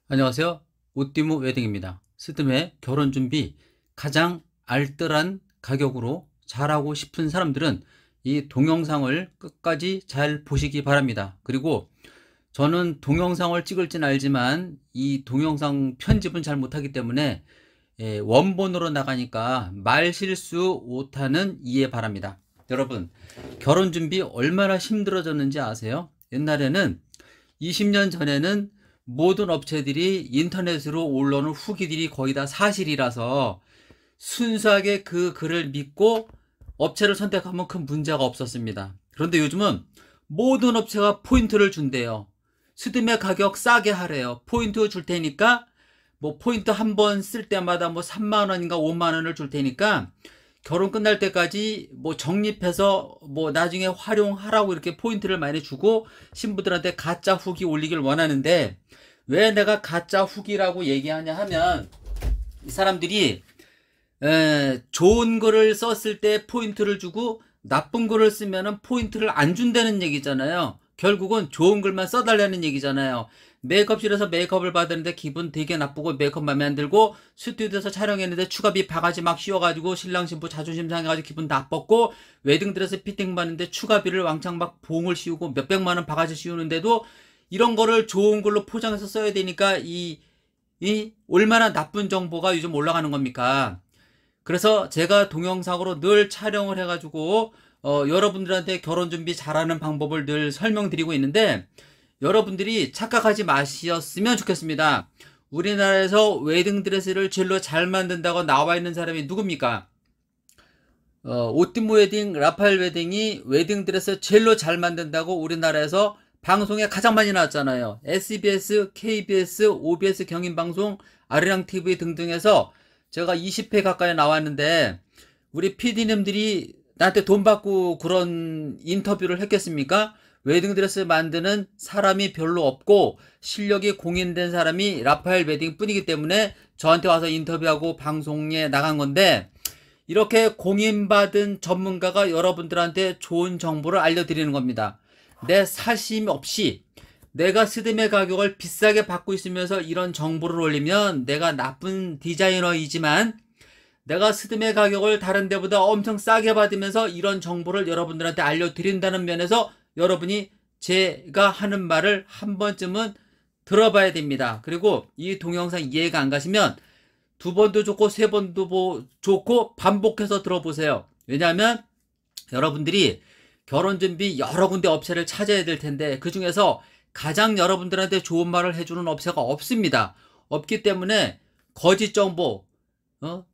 안녕하세요. 오띠무 웨딩입니다. 스드메 결혼 준비 가장 알뜰한 가격으로 잘하고 싶은 사람들은 이 동영상을 끝까지 잘 보시기 바랍니다. 그리고 저는 동영상을 찍을진 알지만 이 동영상 편집은 잘 못하기 때문에 원본으로 나가니까 말 실수 못하는 이해 바랍니다. 여러분, 결혼 준비 얼마나 힘들어졌는지 아세요? 옛날에는 20년 전에는 모든 업체들이 인터넷으로 올라오는 후기들이 거의 다 사실이라서 순수하게 그 글을 믿고 업체를 선택하면 큰 문제가 없었습니다. 그런데 요즘은 모든 업체가 포인트를 준대요. 스드메 가격 싸게 하래요. 포인트 줄 테니까 뭐 포인트 한 번 쓸 때마다 뭐 3만 원인가 5만 원을 줄 테니까 결혼 끝날 때까지 뭐 적립해서 뭐 나중에 활용하라고 이렇게 포인트를 많이 주고 신부들한테 가짜 후기 올리길 원하는데, 왜 내가 가짜 후기라고 얘기하냐 하면 이 사람들이 좋은 글을 썼을 때 포인트를 주고 나쁜 글을 쓰면은 포인트를 안 준다는 얘기잖아요. 결국은 좋은 글만 써달라는 얘기잖아요. 메이크업실에서 메이크업을 받았는데 기분 되게 나쁘고 메이크업 맘에 안 들고, 스튜디오에서 촬영했는데 추가비 바가지 막 씌워가지고 신랑 신부 자존심 상해가지고 기분 나빴고, 웨딩드레스 피팅 받는데 추가비를 왕창 막 봉을 씌우고 몇백만 원 바가지 씌우는데도 이런 거를 좋은 걸로 포장해서 써야 되니까 이 얼마나 나쁜 정보가 요즘 올라가는 겁니까? 그래서 제가 동영상으로 늘 촬영을 해가지고 여러분들한테 결혼 준비 잘하는 방법을 늘 설명드리고 있는데, 여러분들이 착각하지 마셨으면 좋겠습니다. 우리나라에서 웨딩드레스를 제일로 잘 만든다고 나와 있는 사람이 누굽니까? 오띠모 웨딩, 라파엘 웨딩이 웨딩드레스 제일로 잘 만든다고 우리나라에서 방송에 가장 많이 나왔잖아요. SBS, KBS, OBS 경인방송, 아리랑TV 등등에서 제가 20회 가까이 나왔는데, 우리 PD님들이 나한테 돈 받고 그런 인터뷰를 했겠습니까? 웨딩드레스 만드는 사람이 별로 없고 실력이 공인된 사람이 라파엘 웨딩 뿐이기 때문에 저한테 와서 인터뷰하고 방송에 나간 건데, 이렇게 공인받은 전문가가 여러분들한테 좋은 정보를 알려드리는 겁니다. 내 사심 없이 내가 스드메 가격을 비싸게 받고 있으면서 이런 정보를 올리면 내가 나쁜 디자이너이지만, 내가 스드메 가격을 다른 데보다 엄청 싸게 받으면서 이런 정보를 여러분들한테 알려드린다는 면에서 여러분이 제가 하는 말을 한 번쯤은 들어봐야 됩니다. 그리고 이 동영상 이해가 안 가시면 두 번도 좋고 세 번도 좋고 반복해서 들어보세요. 왜냐하면 여러분들이 결혼 준비 여러 군데 업체를 찾아야 될 텐데 그 중에서 가장 여러분들한테 좋은 말을 해주는 업체가 없습니다. 없기 때문에 거짓 정보,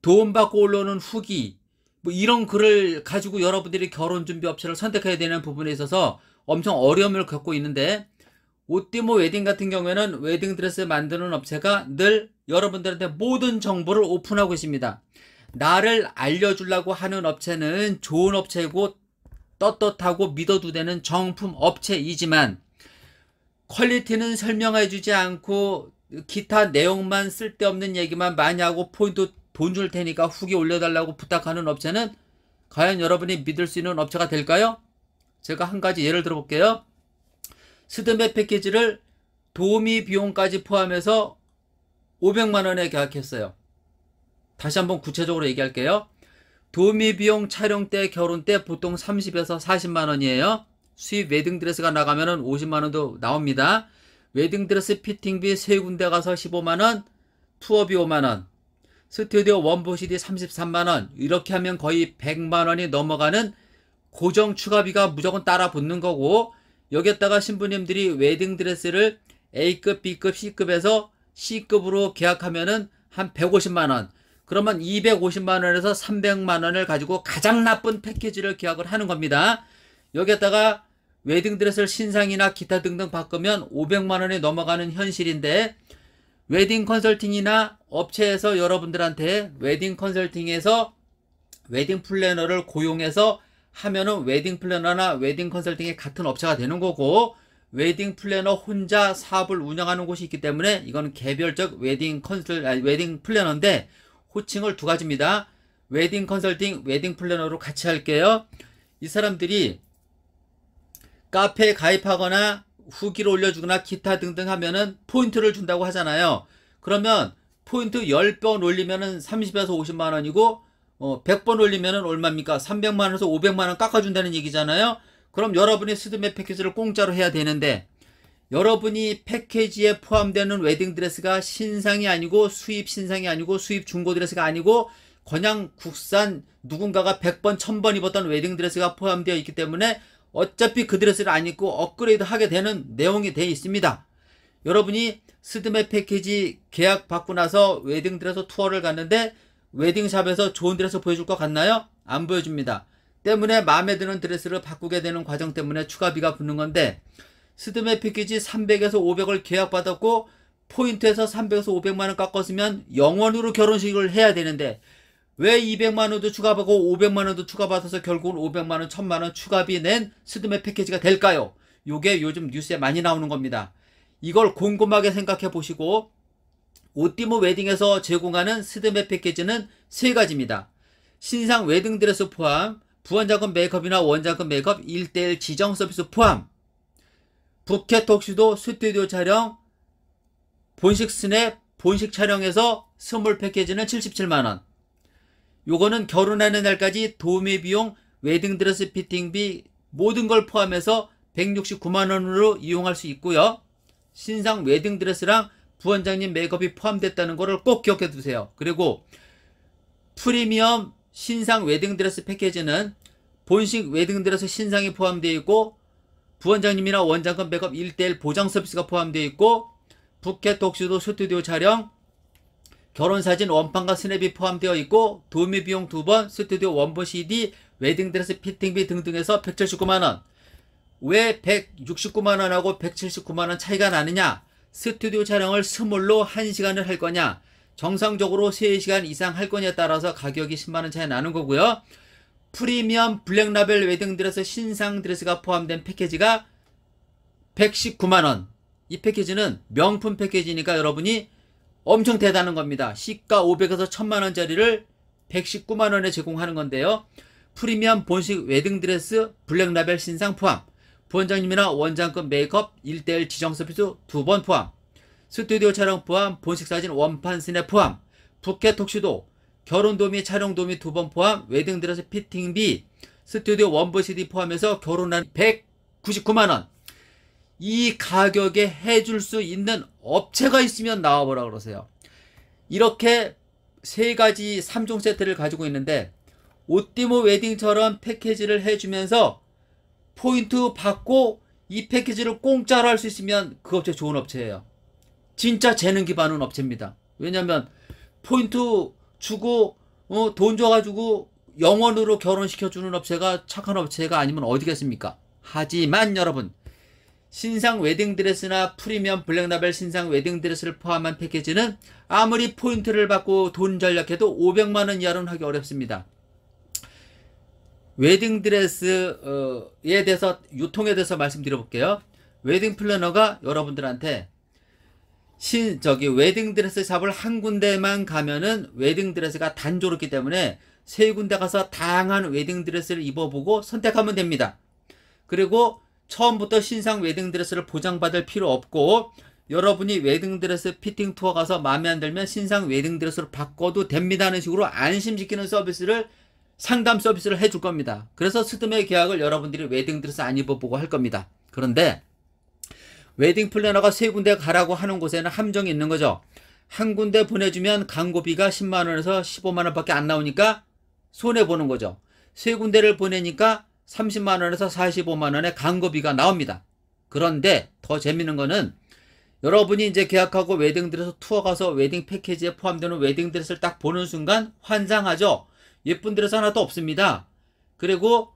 돈 받고 올라오는 후기, 뭐 이런 글을 가지고 여러분들이 결혼 준비 업체를 선택해야 되는 부분에 있어서 엄청 어려움을 겪고 있는데, 오띠모 웨딩 같은 경우에는 웨딩드레스 만드는 업체가 늘 여러분들한테 모든 정보를 오픈하고 있습니다. 나를 알려주려고 하는 업체는 좋은 업체고 떳떳하고 믿어도 되는 정품 업체이지만, 퀄리티는 설명해주지 않고 기타 내용만 쓸데없는 얘기만 많이 하고 포인트 돈 줄 테니까 후기 올려달라고 부탁하는 업체는 과연 여러분이 믿을 수 있는 업체가 될까요? 제가 한 가지 예를 들어 볼게요. 스드메 패키지를 도우미 비용까지 포함해서 500만 원에 계약했어요. 다시 한번 구체적으로 얘기할게요. 도우미 비용 촬영 때, 결혼 때 보통 30에서 40만 원이에요. 수입 웨딩드레스가 나가면은 50만 원도 나옵니다. 웨딩드레스 피팅비 세 군데 가서 15만 원, 투어비 5만 원, 스튜디오 원보 CD 33만 원, 이렇게 하면 거의 100만 원이 넘어가는 고정 추가비가 무조건 따라 붙는 거고, 여기에다가 신부님들이 웨딩드레스를 A급, B급, C급에서 C급으로 계약하면은 한 150만 원, 그러면 250만 원에서 300만 원을 가지고 가장 나쁜 패키지를 계약을 하는 겁니다. 여기에다가 웨딩드레스를 신상이나 기타 등등 바꾸면 500만 원이 넘어가는 현실인데, 웨딩 컨설팅이나 업체에서 여러분들한테 웨딩 컨설팅에서 웨딩 플래너를 고용해서 하면은 웨딩 플래너나 웨딩 컨설팅이 같은 업체가 되는 거고, 웨딩 플래너 혼자 사업을 운영하는 곳이 있기 때문에 이건 개별적 웨딩 플래너인데, 호칭을 두 가지입니다. 웨딩 컨설팅, 웨딩 플래너로 같이 할게요. 이 사람들이 카페에 가입하거나 후기를 올려주거나 기타 등등 하면은 포인트를 준다고 하잖아요. 그러면 포인트 10번 올리면은 30에서 50만 원이고 100번 올리면은 얼마입니까? 300만 원에서 500만 원 깎아준다는 얘기잖아요. 그럼 여러분이 스드메 패키지를 공짜로 해야 되는데, 여러분이 패키지에 포함되는 웨딩드레스가 신상이 아니고 수입 신상이 아니고 수입 중고드레스가 아니고 그냥 국산 누군가가 100번 1000번 입었던 웨딩드레스가 포함되어 있기 때문에 어차피 그 드레스를 안 입고 업그레이드 하게 되는 내용이 되어 있습니다. 여러분이 스드메 패키지 계약 받고 나서 웨딩드레스 투어를 갔는데 웨딩샵에서 좋은 드레스 보여줄 것 같나요? 안 보여줍니다. 때문에 마음에 드는 드레스를 바꾸게 되는 과정 때문에 추가비가 붙는 건데, 스드메 패키지 300에서 500을 계약받았고 포인트에서 300에서 500만원 깎았으면 영원으로 결혼식을 해야 되는데 왜 200만원도 추가받고 500만원도 추가받아서 결국은 500만원, 1000만원 추가비 낸 스드메 패키지가 될까요? 요게 요즘 뉴스에 많이 나오는 겁니다. 이걸 곰곰하게 생각해 보시고, 오띠모 웨딩에서 제공하는 스드메 패키지는 세 가지입니다. 신상 웨딩드레스 포함, 부원장급 메이크업이나 원장급 메이크업 1:1 지정 서비스 포함, 부켓 톡시도 스튜디오 촬영, 본식 스냅, 본식 촬영에서 스몰 패키지는 77만원. 요거는 결혼하는 날까지 도매 비용, 웨딩드레스 피팅비 모든 걸 포함해서 169만원으로 이용할 수 있고요. 신상 웨딩드레스랑 부원장님 메이크업이 포함됐다는 거를 꼭 기억해 두세요. 그리고 프리미엄 신상 웨딩드레스 패키지는 본식 웨딩드레스 신상이 포함되어 있고 부원장님이나 원장급 메이크업 1:1 보장 서비스가 포함되어 있고 부켓 톡시도 스튜디오 촬영, 결혼사진 원판과 스냅이 포함되어 있고 도매 비용 2번, 스튜디오 원본 CD, 웨딩드레스 피팅비 등등해서 179만원. 왜 169만원하고 179만원 차이가 나느냐? 스튜디오 촬영을 스몰로 1시간을 할 거냐, 정상적으로 3시간 이상 할 거냐에 따라서 가격이 10만원 차이 나는 거고요. 프리미엄 블랙라벨 웨딩드레스 신상 드레스가 포함된 패키지가 119만원. 이 패키지는 명품 패키지니까 여러분이 엄청 대단한 겁니다. 시가 500에서 1000만원짜리를 119만원에 제공하는 건데요. 프리미엄 본식 웨딩드레스 블랙라벨 신상 포함, 부원장님이나 원장급 메이크업 1:1 지정 서비스 2번 포함, 스튜디오 촬영 포함, 본식 사진 원판 스냅 포함, 부켓 톡시도, 결혼 도미 촬영 도미 2번 포함, 웨딩드레스 피팅비, 스튜디오 원본 CD 포함해서 결혼한 199만원. 이 가격에 해줄 수 있는 업체가 있으면 나와보라 그러세요. 이렇게 세 가지 3종 세트를 가지고 있는데 오띠모 웨딩처럼 패키지를 해주면서 포인트 받고 이 패키지를 공짜로 할 수 있으면 그 업체 좋은 업체예요. 진짜 재능 기반은 업체입니다. 왜냐면 포인트 주고 돈 줘가지고 영원으로 결혼시켜주는 업체가 착한 업체가 아니면 어디겠습니까? 하지만 여러분, 신상 웨딩드레스나 프리미엄 블랙라벨 신상 웨딩드레스를 포함한 패키지는 아무리 포인트를 받고 돈 전략해도 500만원 이하로는 하기 어렵습니다. 웨딩드레스에 대해서, 유통에 대해서 말씀드려볼게요. 웨딩 플래너가 여러분들한테 웨딩드레스 샵을 한 군데만 가면은 웨딩드레스가 단조롭기 때문에 세 군데 가서 다양한 웨딩드레스를 입어보고 선택하면 됩니다. 그리고 처음부터 신상 웨딩드레스를 보장받을 필요 없고, 여러분이 웨딩드레스 피팅 투어 가서 마음에 안 들면 신상 웨딩드레스로 바꿔도 됩니다 하는 식으로 안심시키는 서비스를, 상담 서비스를 해줄 겁니다. 그래서 스드메 계약을 여러분들이 웨딩드레스 안 입어보고 할 겁니다. 그런데 웨딩 플래너가 세 군데 가라고 하는 곳에는 함정이 있는 거죠. 한 군데 보내주면 광고비가 10만원에서 15만원 밖에 안 나오니까 손해보는 거죠. 세 군데를 보내니까 30만원에서 45만원의 광고비가 나옵니다. 그런데 더 재밌는 거는, 여러분이 이제 계약하고 웨딩드레스 투어 가서 웨딩 패키지에 포함되는 웨딩드레스를 딱 보는 순간 환장하죠. 예쁜 드레스 하나도 없습니다. 그리고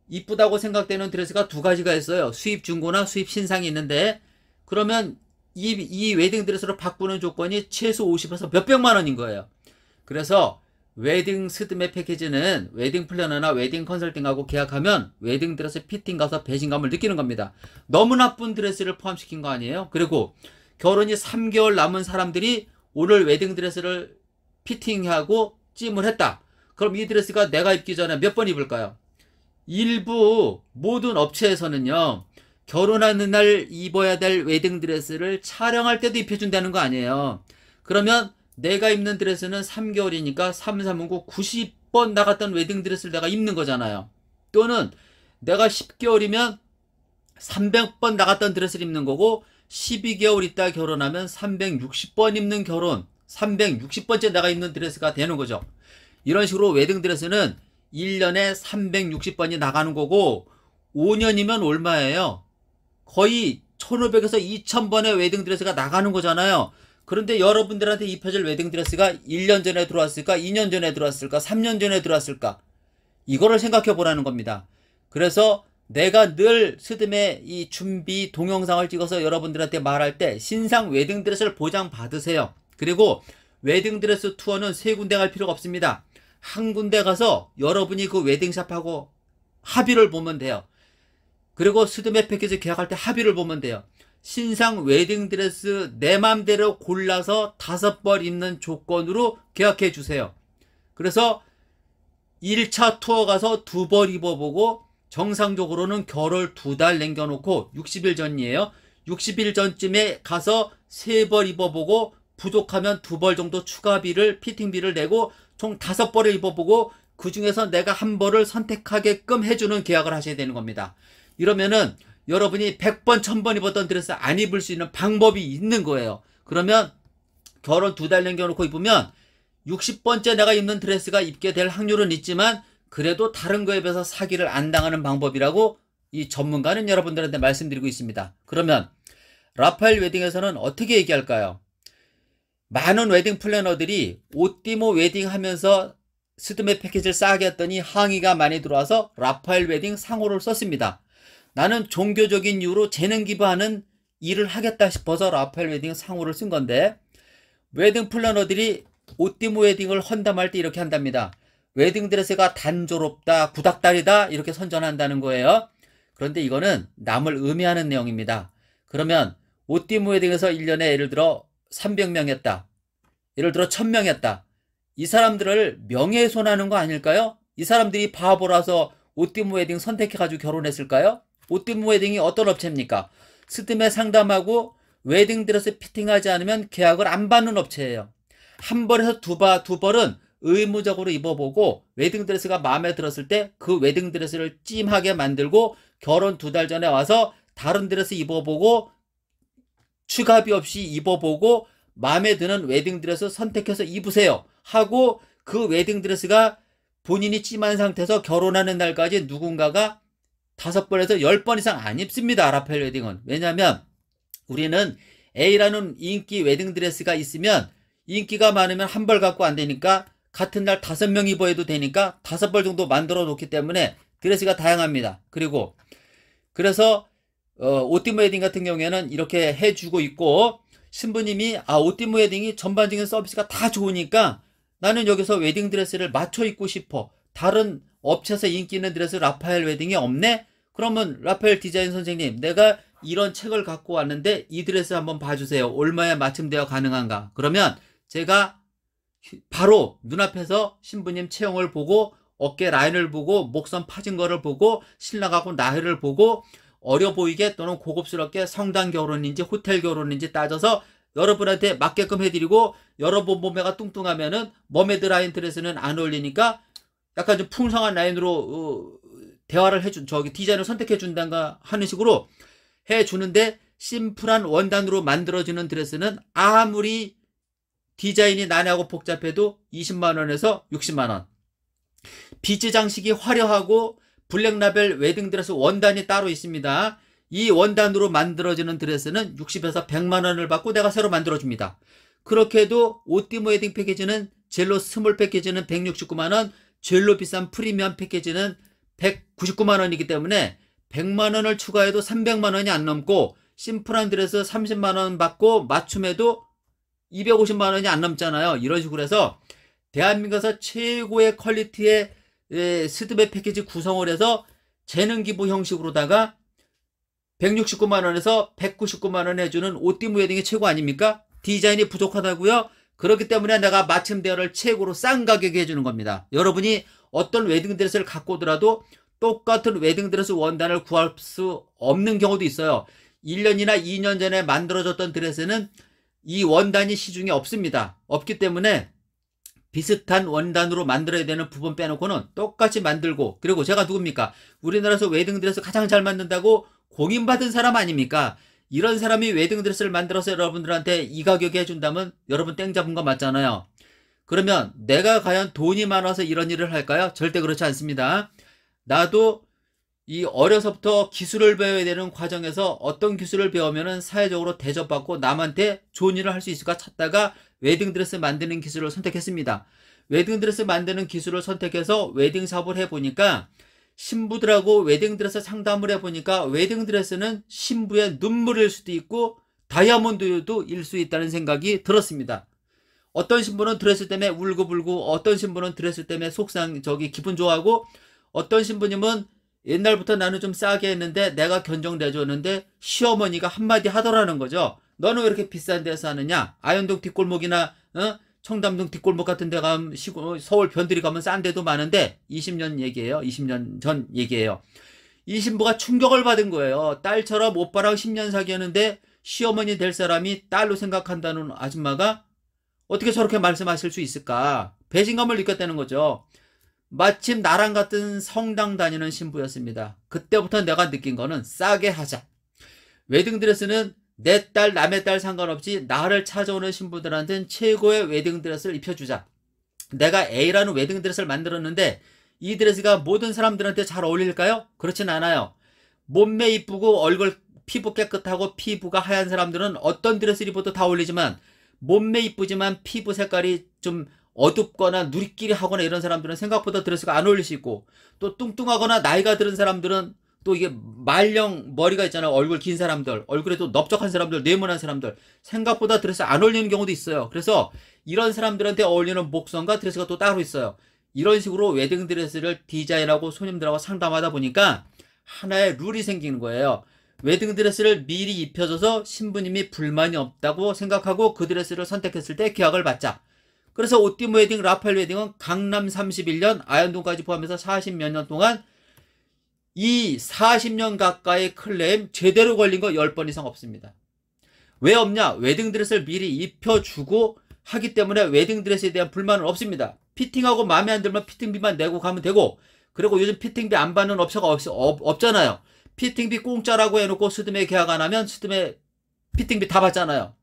이쁘다고 생각되는 드레스가 두 가지가 있어요. 수입 중고나 수입 신상이 있는데, 그러면 이 웨딩드레스로 바꾸는 조건이 최소 50에서 몇백만원인 거예요. 그래서 웨딩 스드메 패키지는 웨딩 플래너나 웨딩 컨설팅하고 계약하면 웨딩드레스 피팅 가서 배신감을 느끼는 겁니다. 너무 나쁜 드레스를 포함시킨 거 아니에요? 그리고 결혼이 3개월 남은 사람들이 오늘 웨딩드레스를 피팅하고 찜을 했다. 그럼 이 드레스가 내가 입기 전에 몇 번 입을까요? 일부 모든 업체에서는요, 결혼하는 날 입어야 될 웨딩드레스를 촬영할 때도 입혀준다는 거 아니에요. 그러면 내가 입는 드레스는 3개월이니까 3, 3, 9, 90번 나갔던 웨딩드레스를 내가 입는 거잖아요. 또는 내가 10개월이면 300번 나갔던 드레스를 입는 거고 12개월 있다 결혼하면 360번 입는 결혼, 360번째 내가 입는 드레스가 되는 거죠. 이런 식으로 웨딩드레스는 1년에 360번이 나가는 거고 5년이면 얼마예요? 거의 1500에서 2000번의 웨딩드레스가 나가는 거잖아요. 그런데 여러분들한테 입혀질 웨딩드레스가 1년 전에 들어왔을까? 2년 전에 들어왔을까? 3년 전에 들어왔을까? 이거를 생각해 보라는 겁니다. 그래서 내가 늘 스드메 이 준비 동영상을 찍어서 여러분들한테 말할 때 신상 웨딩드레스를 보장 받으세요. 그리고 웨딩드레스 투어는 3군데 갈 필요가 없습니다. 한 군데 가서 여러분이 그 웨딩샵하고 합의를 보면 돼요. 그리고 스드메 패키지 계약할 때 합의를 보면 돼요. 신상 웨딩드레스 내 맘대로 골라서 5벌 입는 조건으로 계약해 주세요. 그래서 1차 투어 가서 2벌 입어보고 정상적으로는 결혼 2달 남겨놓고 60일 전이에요. 60일 전쯤에 가서 3벌 입어보고 부족하면 2벌 정도 추가비를 피팅비를 내고 총 5벌을 입어보고 그 중에서 내가 한 벌을 선택하게끔 해주는 계약을 하셔야 되는 겁니다. 이러면은 여러분이 100번 1000번 입었던 드레스 안 입을 수 있는 방법이 있는 거예요. 그러면 결혼 2달 남겨놓고 입으면 60번째 내가 입는 드레스가 입게 될 확률은 있지만 그래도 다른 거에 비해서 사기를 안 당하는 방법이라고 이 전문가는 여러분들한테 말씀드리고 있습니다. 그러면 라파엘 웨딩에서는 어떻게 얘기할까요? 많은 웨딩 플래너들이 오띠모 웨딩 하면서 스드메 패키지를 싸게 했더니 항의가 많이 들어와서 라파엘 웨딩 상호를 썼습니다. 나는 종교적인 이유로 재능 기부하는 일을 하겠다 싶어서 라파엘 웨딩 상호를 쓴 건데 웨딩 플래너들이 오띠모 웨딩을 헌담할 때 이렇게 한답니다. 웨딩 드레스가 단조롭다, 구닥다리다 이렇게 선전한다는 거예요. 그런데 이거는 남을 의미하는 내용입니다. 그러면 오띠모 웨딩에서 1년에 예를 들어 300명 했다. 예를 들어 1000명 했다. 이 사람들을 명예훼손하는 거 아닐까요? 이 사람들이 바보라서 오띠모 웨딩 선택해가지고 결혼했을까요? 오띠모 웨딩이 어떤 업체입니까? 스드메 상담하고 웨딩 드레스 피팅하지 않으면 계약을 안 받는 업체예요. 한 벌에서 두 벌은 의무적으로 입어보고 웨딩드레스가 마음에 들었을 때 그 웨딩드레스를 찜하게 만들고 결혼 2달 전에 와서 다른 드레스 입어보고 추가비 없이 입어보고 마음에 드는 웨딩드레스 선택해서 입으세요 하고 그 웨딩드레스가 본인이 찜한 상태에서 결혼하는 날까지 누군가가 5번에서 10번 이상 안 입습니다. 라파엘 웨딩은. 왜냐하면 우리는 A라는 인기 웨딩드레스가 있으면 인기가 많으면 한 벌 갖고 안 되니까 같은 날 5명 입어도 되니까 5벌 정도 만들어 놓기 때문에 드레스가 다양합니다. 그리고 그래서 오띠모 웨딩 같은 경우에는 이렇게 해주고 있고 신부님이 오띠모 웨딩이 전반적인 서비스가 다 좋으니까 나는 여기서 웨딩 드레스를 맞춰 입고 싶어. 다른 업체에서 인기 있는 드레스 라파엘 웨딩이 없네? 그러면 라파엘 디자인 선생님 내가 이런 책을 갖고 왔는데 이 드레스 한번 봐주세요. 얼마에 맞춤되어 가능한가? 그러면 제가 바로 눈앞에서 신부님 체형을 보고 어깨 라인을 보고 목선 파진 거를 보고 신랑하고 나이를 보고 어려 보이게 또는 고급스럽게 성당 결혼인지 호텔 결혼인지 따져서 여러분한테 맞게끔 해드리고 여러분 몸매가 뚱뚱하면은 머메드 라인 드레스는 안 어울리니까 약간 좀 풍성한 라인으로 대화를 디자인을 선택해 준다가 하는 식으로 해주는데 심플한 원단으로 만들어지는 드레스는 아무리 디자인이 난해하고 복잡해도 20만원에서 60만원. 비즈 장식이 화려하고 블랙라벨 웨딩드레스 원단이 따로 있습니다. 이 원단으로 만들어지는 드레스는 60에서 100만원을 받고 내가 새로 만들어줍니다. 그렇게 해도 오띠모 웨딩 패키지는 젤로 스몰 패키지는 169만원, 젤로 비싼 프리미엄 패키지는 199만원이기 때문에 100만원을 추가해도 300만원이 안 넘고 심플한 드레스 30만원 받고 맞춤해도 250만원이 안 넘잖아요. 이런 식으로 해서 대한민국에서 최고의 퀄리티의 스드메 패키지 구성을 해서 재능 기부 형식으로다가 169만원에서 199만원 해주는 오띠모 웨딩이 최고 아닙니까? 디자인이 부족하다고요? 그렇기 때문에 내가 맞춤 대여를 최고로 싼 가격에 해주는 겁니다. 여러분이 어떤 웨딩 드레스를 갖고 오더라도 똑같은 웨딩드레스 원단을 구할 수 없는 경우도 있어요. 1년이나 2년 전에 만들어졌던 드레스는 이 원단이 시중에 없습니다. 없기 때문에 비슷한 원단으로 만들어야 되는 부분 빼놓고는 똑같이 만들고, 그리고 제가 누굽니까? 우리나라에서 웨딩드레스 가장 잘 만든다고 공인받은 사람 아닙니까? 이런 사람이 웨딩드레스를 만들어서 여러분들한테 이 가격에 해준다면 여러분 땡 잡은 거 맞잖아요. 그러면 내가 과연 돈이 많아서 이런 일을 할까요? 절대 그렇지 않습니다. 나도 이 어려서부터 기술을 배워야 되는 과정에서 어떤 기술을 배우면은 사회적으로 대접받고 남한테 좋은 일을 할 수 있을까 찾다가 웨딩드레스 만드는 기술을 선택했습니다. 웨딩드레스 만드는 기술을 선택해서 웨딩 사업을 해보니까, 신부들하고 웨딩드레스 상담을 해보니까 웨딩드레스는 신부의 눈물일 수도 있고 다이아몬드도 일 수 있다는 생각이 들었습니다. 어떤 신부는 드레스 때문에 울고불고, 어떤 신부는 드레스 때문에 기분 좋아하고, 어떤 신부님은 옛날부터 나는 좀 싸게 했는데 내가 견적내줬는데 시어머니가 한마디 하더라는 거죠. 너는 왜 이렇게 비싼 데서 하느냐? 아현동 뒷골목이나 청담동 뒷골목 같은 데 가면, 서울 변두리 가면 싼 데도 많은데, 20년 얘기예요. 20년 전 얘기예요. 이 신부가 충격을 받은 거예요. 딸처럼 오빠랑 10년 사귀었는데 시어머니 될 사람이 딸로 생각한다는 아줌마가 어떻게 저렇게 말씀하실 수 있을까? 배신감을 느꼈다는 거죠. 마침 나랑 같은 성당 다니는 신부였습니다. 그때부터 내가 느낀 거는 싸게 하자. 웨딩드레스는 내 딸, 남의 딸 상관없이 나를 찾아오는 신부들한테는 최고의 웨딩드레스를 입혀주자. 내가 A라는 웨딩드레스를 만들었는데 이 드레스가 모든 사람들한테 잘 어울릴까요? 그렇진 않아요. 몸매 이쁘고 얼굴 피부 깨끗하고 피부가 하얀 사람들은 어떤 드레스를 입어도 다 어울리지만, 몸매 이쁘지만 피부 색깔이 좀 어둡거나 누리끼리 하거나 이런 사람들은 생각보다 드레스가 안 어울릴 수 있고, 또 뚱뚱하거나 나이가 들은 사람들은 또 이게 말령 머리가 있잖아요. 얼굴 긴 사람들, 얼굴에 또 넓적한 사람들, 네모난 사람들, 생각보다 드레스 안 어울리는 경우도 있어요. 그래서 이런 사람들한테 어울리는 목선과 드레스가 또 따로 있어요. 이런 식으로 웨딩 드레스를 디자인하고 손님들하고 상담하다 보니까 하나의 룰이 생기는 거예요. 웨딩 드레스를 미리 입혀줘서 신부님이 불만이 없다고 생각하고 그 드레스를 선택했을 때 계약을 받자. 그래서 오띠 웨딩, 라파엘 웨딩은 강남 31년, 아현동까지 포함해서 40몇 년 동안 이 40년 가까이 클레임 제대로 걸린 거 10번 이상 없습니다. 왜 없냐? 웨딩드레스를 미리 입혀주고 하기 때문에 웨딩드레스에 대한 불만은 없습니다. 피팅하고 마음에 안 들면 피팅비만 내고 가면 되고, 그리고 요즘 피팅비 안 받는 업체가 없잖아요. 피팅비 공짜라고 해놓고 스드메 계약 안 하면 스드메 피팅비 다 받잖아요.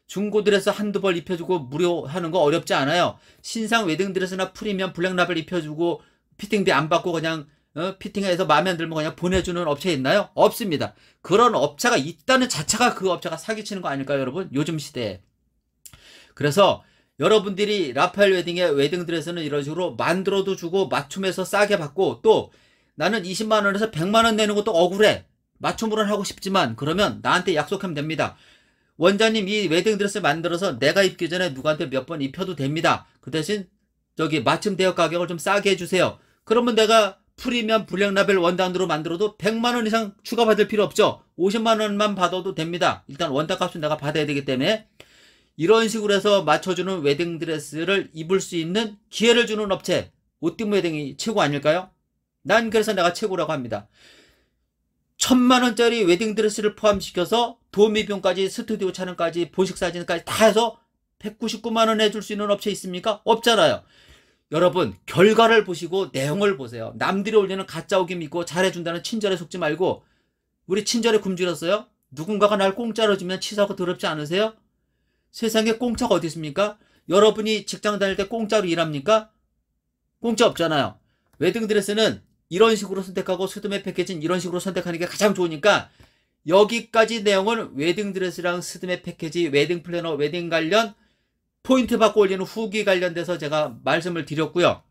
중고드레스 한두 벌 입혀주고 무료 하는 거 어렵지 않아요. 신상 웨딩드레스나 프리미엄 블랙라벨 입혀주고 피팅비 안 받고 그냥 피팅해서 마음에 안 들면 그냥 보내주는 업체 있나요? 없습니다. 그런 업체가 있다는 자체가 그 업체가 사기치는 거 아닐까요, 여러분? 요즘 시대에. 그래서 여러분들이 라파엘 웨딩의 웨딩드레스는 이런 식으로 만들어도 주고 맞춤해서 싸게 받고, 또 나는 20만원에서 100만원 내는 것도 억울해. 맞춤으로는 하고 싶지만 그러면 나한테 약속하면 됩니다. 원장님, 이 웨딩드레스 만들어서 내가 입기 전에 누구한테 몇 번 입혀도 됩니다. 그 대신 맞춤 대여 가격을 좀 싸게 해주세요. 그러면 내가 프리미엄 블랙라벨 원단으로 만들어도 100만원 이상 추가받을 필요 없죠. 50만원만 받아도 됩니다. 일단 원단값은 내가 받아야 되기 때문에. 이런 식으로 해서 맞춰주는 웨딩드레스를 입을 수 있는 기회를 주는 업체, 오띠 웨딩이 최고 아닐까요? 난 그래서 내가 최고라고 합니다. 1000만원짜리 웨딩드레스를 포함시켜서 도미비용까지, 스튜디오 촬영까지, 보식사진까지 다 해서 199만원 해줄 수 있는 업체 있습니까? 없잖아요. 여러분, 결과를 보시고 내용을 보세요. 남들이 올리는 가짜 오기 믿고 잘해준다는 친절에 속지 말고, 우리 친절에 굶주렸어요? 누군가가 날 공짜로 주면 치사하고 더럽지 않으세요? 세상에 공짜가 어디 있습니까? 여러분이 직장 다닐 때 공짜로 일합니까? 공짜 없잖아요. 웨딩드레스는 이런 식으로 선택하고 스드메 패키지는 이런 식으로 선택하는 게 가장 좋으니까, 여기까지 내용은 웨딩드레스랑 스드메 패키지, 웨딩 플래너, 웨딩 관련 포인트 받고 올리는 후기 관련돼서 제가 말씀을 드렸고요.